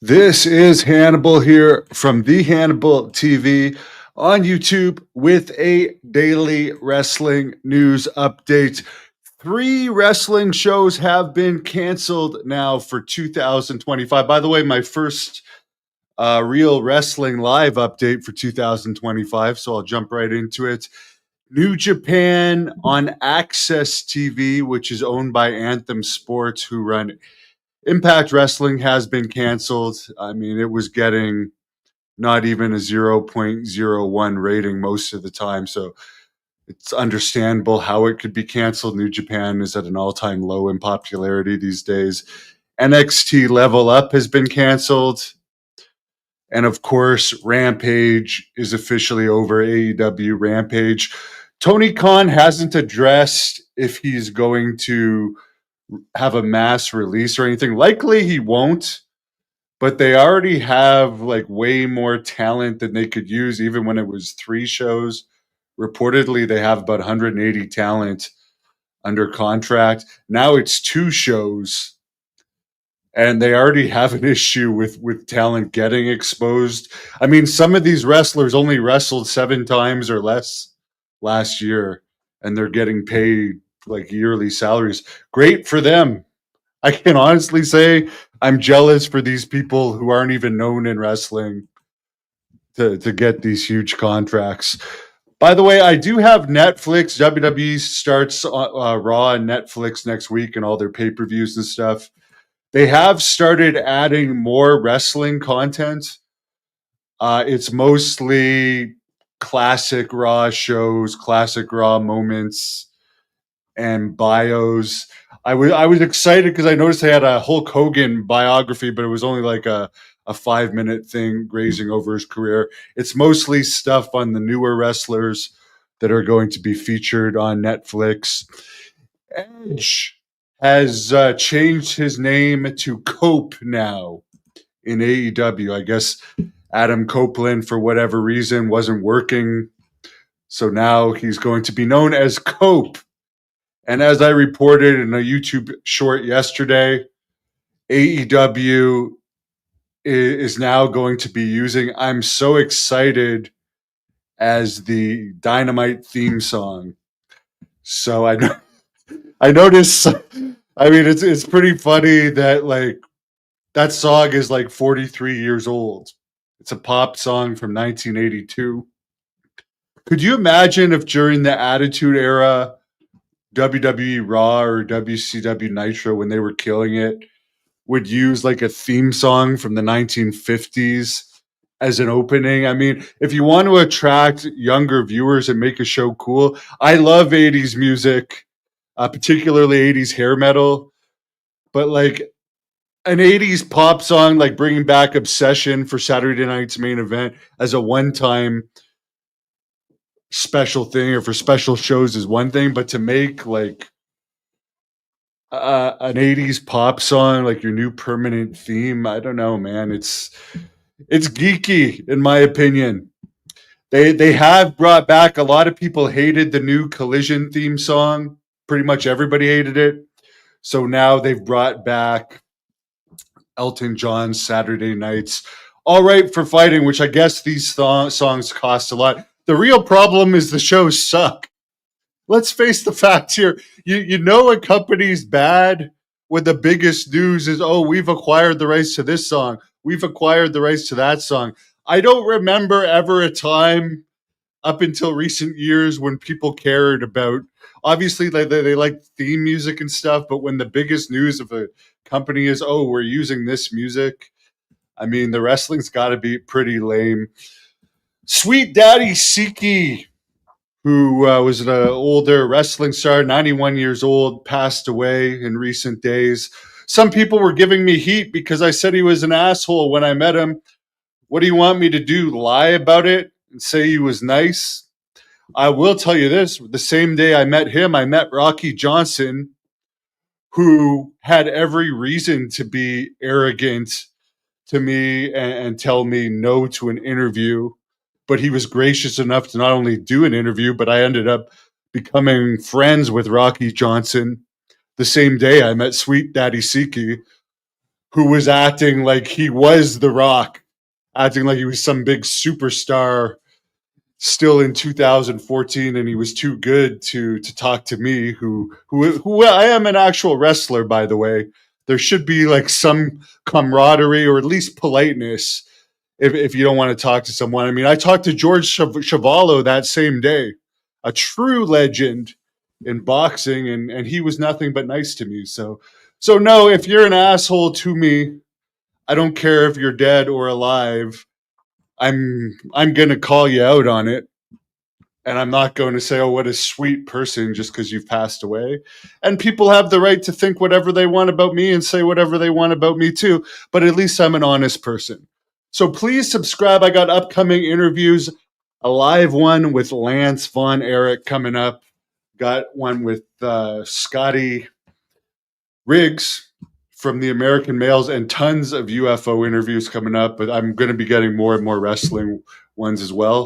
This is Hannibal here from the Hannibal TV on YouTube with a daily wrestling news update. 3 wrestling shows have been canceled now for 2025. By the way, my first real wrestling live update for 2025, so I'll jump right into it. New Japan on Access TV, which is owned by Anthem Sports, who run Impact Wrestling, has been canceled. I mean, it was getting not even a 0.01 rating most of the time, so it's understandable how it could be canceled. New Japan is at an all-time low in popularity these days. NXT Level Up has been canceled. And of course, Rampage is officially over. AEW Rampage. Tony Khan hasn't addressed if he's going to have a mass release or anything. Likely he won't, but they already have like way more talent than they could use. Even when it was 3 shows, reportedly they have about 180 talent under contract. Now it's 2 shows, and they already have an issue with talent getting exposed. I mean, some of these wrestlers only wrestled 7 times or less last year, and they're getting paid like yearly salaries. Great for them. I can honestly say I'm jealous for these people who aren't even known in wrestling to get these huge contracts. By the way, I do have Netflix. WWE starts Raw and Netflix next week and all their pay-per-views and stuff. They have started adding more wrestling content. It's mostly classic Raw shows, classic Raw moments, and bios. I was excited because I noticed they had a Hulk Hogan biography, but it was only like a 5-minute thing grazing over his career. It's mostly stuff on the newer wrestlers that are going to be featured on Netflix. Edge has changed his name to Cope now in AEW. I guess Adam Copeland, for whatever reason, wasn't working. So now he's going to be known as Cope. And as I reported in a YouTube short yesterday, AEW is now going to be using I'm So Excited as the Dynamite theme song. So I noticed, I mean, it's pretty funny that like that song is like 43 years old. It's a pop song from 1982. Could you imagine if during the Attitude Era, WWE Raw or WCW Nitro, when they were killing it, would use like a theme song from the 1950s as an opening? I mean, if you want to attract younger viewers and make a show cool, I love 80s music, particularly 80s hair metal, but like an 80s pop song, like bringing back Obsession for Saturday Night's Main Event as a one-time special thing or for special shows is one thing, but to make like an 80s pop song like your new permanent theme, I don't know, man. It's geeky in my opinion. They have brought back, a lot of people hated the new Collision theme song. Pretty much everybody hated it. So now they've brought back Elton John's Saturday Nights All Right for Fighting, which I guess these songs cost a lot. The real problem is the shows suck. Let's face the facts here. You know a company's bad when the biggest news is, oh, we've acquired the rights to this song. We've acquired the rights to that song. I don't remember ever a time up until recent years when people cared about, obviously they like theme music and stuff, but when the biggest news of a company is, oh, we're using this music, I mean, the wrestling's got to be pretty lame. Sweet Daddy Siki, who was an older wrestling star, 91 years old, passed away in recent days. Some people were giving me heat because I said he was an asshole when I met him. What do you want me to do? Lie about it and say he was nice? I will tell you this. The same day I met him, I met Rocky Johnson, who had every reason to be arrogant to me and tell me no to an interview. But he was gracious enough to not only do an interview, but I ended up becoming friends with Rocky Johnson the same day I met Sweet Daddy Siki, who was acting like he was The Rock, acting like he was some big superstar still in 2014, and he was too good to talk to me, who I am an actual wrestler, by the way. There should be like some camaraderie or at least politeness if you don't want to talk to someone. I mean, I talked to George Chuvalo that same day, a true legend in boxing, and he was nothing but nice to me. So no, if you're an asshole to me, I don't care if you're dead or alive. I'm gonna call you out on it. And I'm not going to say, oh, what a sweet person, just because you've passed away. And people have the right to think whatever they want about me and say whatever they want about me too. But at least I'm an honest person. So please subscribe. I got upcoming interviews, a live one with Lance Von Erich coming up. Got one with Scotty Riggs from the American Males, and tons of UFO interviews coming up. But I'm going to be getting more and more wrestling ones as well.